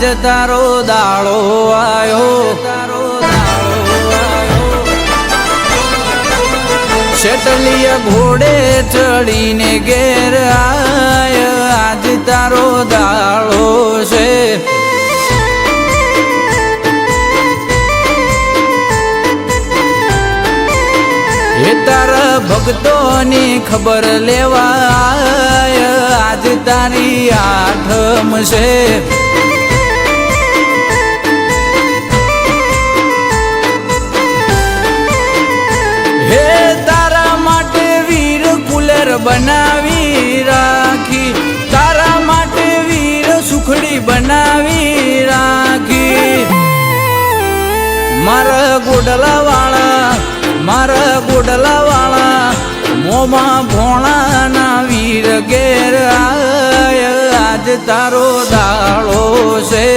આજ તારો દાડો આયો શેટલીય ઘોડે ચડીને ઘેર આય આજ તારો દાડો છે એ તારા ભક્તોની ખબર લેવાય આજ તારી આઠમ છે હે તારા માટે વીર કુલેર બનાવી રાખી તારા માટે વીર સુખડી બનાવી રાખી મારા ગોડલા વાળા મોમાં ભોણાના વીર ઘેર આય આજ તારો દાડો છે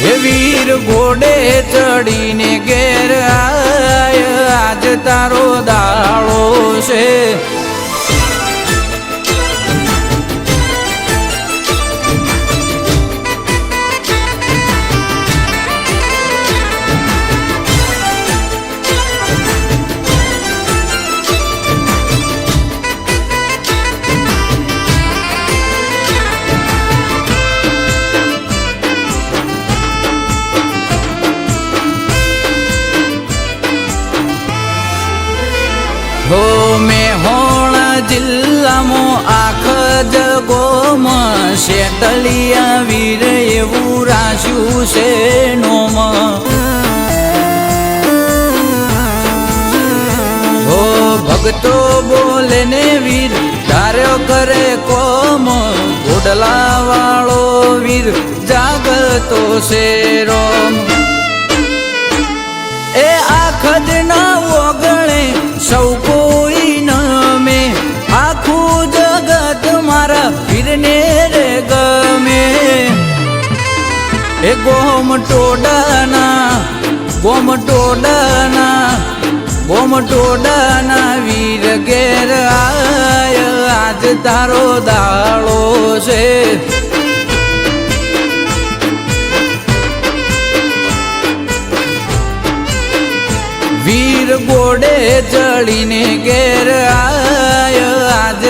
હે વીર ઘોડે ચડીને ઘેર આય આજ તારો દાડો છે હો મેહોણા જિલ્લામાં આખ જગોમાં શેટલિયા વીર એવું રાખ્યું છે નોમ હો ભક્તો બોલે ને વીર ધાર્યો કરે કોમ ગોડલા વાળો વીર જાગતો છે રોમ એ આખદ ના ઓગણે સૌ કોઈ નમે આખું જગત મારા વીરને રે ગમે એ ગોમટોડાના વીર ઘેર આય આજ તારો દાડો છે વીર ઘોડે ચડીને ઘેર આય આજ